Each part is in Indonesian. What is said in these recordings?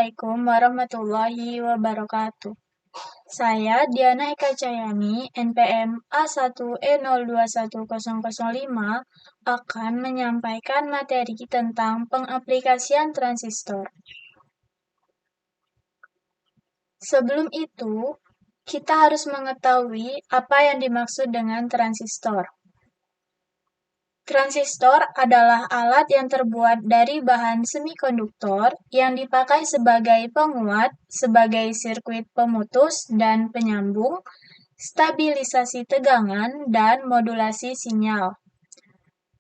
Assalamualaikum warahmatullahi wabarakatuh. Saya Diana Eka Cahyani, NPM A1E021005, akan menyampaikan materi tentang pengaplikasian transistor. Sebelum itu, kita harus mengetahui apa yang dimaksud dengan transistor. Transistor adalah alat yang terbuat dari bahan semikonduktor yang dipakai sebagai penguat, sebagai sirkuit pemutus dan penyambung, stabilisasi tegangan, dan modulasi sinyal.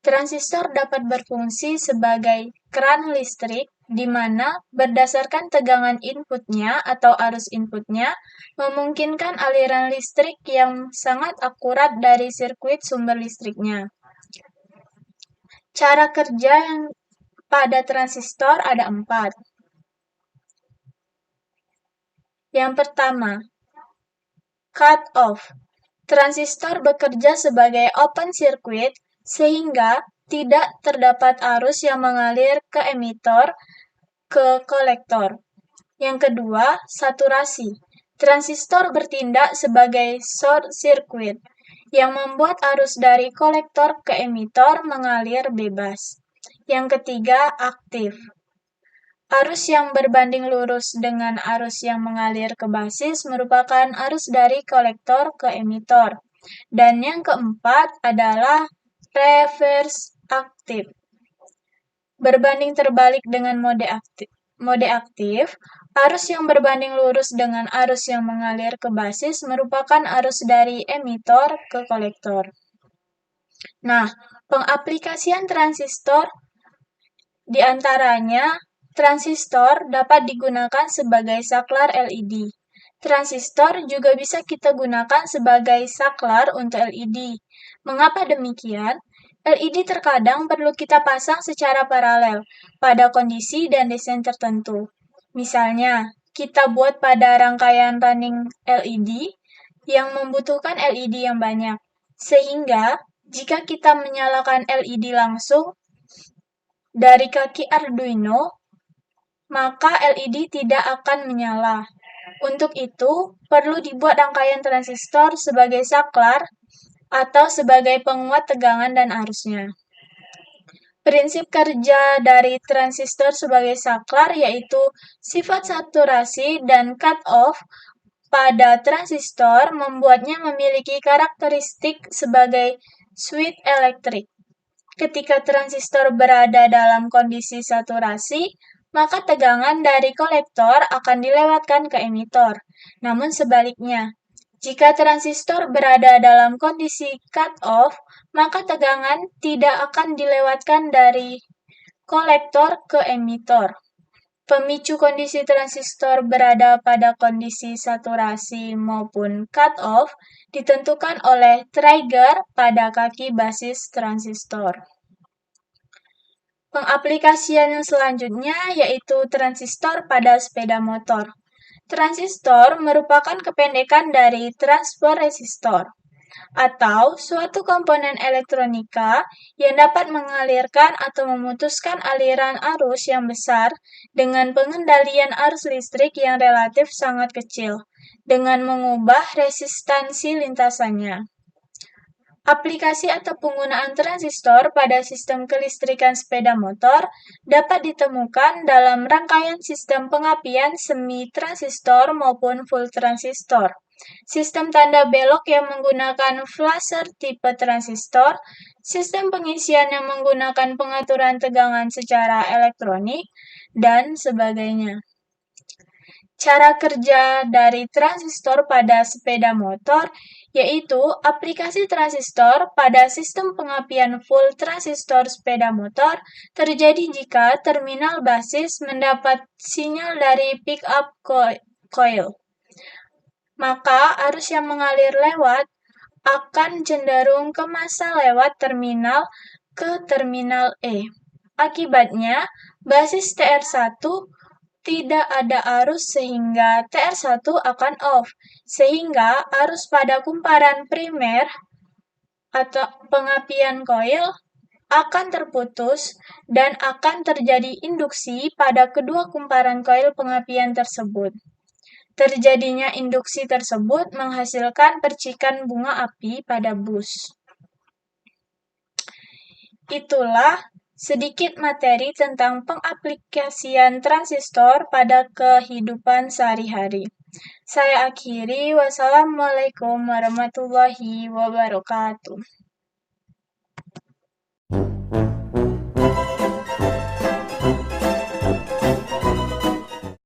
Transistor dapat berfungsi sebagai keran listrik, di mana berdasarkan tegangan inputnya atau arus inputnya, memungkinkan aliran listrik yang sangat akurat dari sirkuit sumber listriknya. Cara kerja yang pada transistor ada 4. Yang pertama, cut off. Transistor bekerja sebagai open circuit sehingga tidak terdapat arus yang mengalir ke emitor ke kolektor. Yang kedua, saturasi. Transistor bertindak sebagai short circuit yang membuat arus dari kolektor ke emitor mengalir bebas. Yang ketiga, aktif. Arus yang berbanding lurus dengan arus yang mengalir ke basis merupakan arus dari kolektor ke emitor. Dan yang keempat adalah reverse aktif. Berbanding terbalik dengan mode aktif, arus yang berbanding lurus dengan arus yang mengalir ke basis merupakan arus dari emitor ke kolektor. Nah, pengaplikasian transistor di antaranya, transistor dapat digunakan sebagai saklar LED. Transistor juga bisa kita gunakan sebagai saklar untuk LED. Mengapa demikian? LED terkadang perlu kita pasang secara paralel pada kondisi dan desain tertentu. Misalnya, kita buat pada rangkaian running LED yang membutuhkan LED yang banyak. Sehingga, jika kita menyalakan LED langsung dari kaki Arduino, maka LED tidak akan menyala. Untuk itu, perlu dibuat rangkaian transistor sebagai saklar atau sebagai penguat tegangan dan arusnya. Prinsip kerja dari transistor sebagai saklar yaitu sifat saturasi dan cut-off pada transistor membuatnya memiliki karakteristik sebagai switch elektrik. Ketika transistor berada dalam kondisi saturasi, maka tegangan dari kolektor akan dilewatkan ke emitor. Namun sebaliknya, jika transistor berada dalam kondisi cut-off, maka tegangan tidak akan dilewatkan dari kolektor ke emitor. Pemicu kondisi transistor berada pada kondisi saturasi maupun cut-off ditentukan oleh trigger pada kaki basis transistor. Pengaplikasian yang selanjutnya yaitu transistor pada sepeda motor. Transistor merupakan kependekan dari transfer resistor, atau suatu komponen elektronika yang dapat mengalirkan atau memutuskan aliran arus yang besar dengan pengendalian arus listrik yang relatif sangat kecil, dengan mengubah resistansi lintasannya. Aplikasi atau penggunaan transistor pada sistem kelistrikan sepeda motor dapat ditemukan dalam rangkaian sistem pengapian semi-transistor maupun full transistor. Sistem tanda belok yang menggunakan flasher tipe transistor, sistem pengisian yang menggunakan pengaturan tegangan secara elektronik, dan sebagainya. Cara kerja dari transistor pada sepeda motor yaitu aplikasi transistor pada sistem pengapian full transistor sepeda motor terjadi jika terminal basis mendapat sinyal dari pick-up coil. Maka arus yang mengalir lewat akan cenderung ke massa lewat terminal ke terminal E. Akibatnya, basis TR1 tidak ada arus sehingga TR1 akan off, sehingga arus pada kumparan primer atau pengapian koil akan terputus dan akan terjadi induksi pada kedua kumparan koil pengapian tersebut. Terjadinya induksi tersebut menghasilkan percikan bunga api pada bus. Itulah sedikit materi tentang pengaplikasian transistor pada kehidupan sehari-hari. Saya akhiri, wassalamualaikum warahmatullahi wabarakatuh.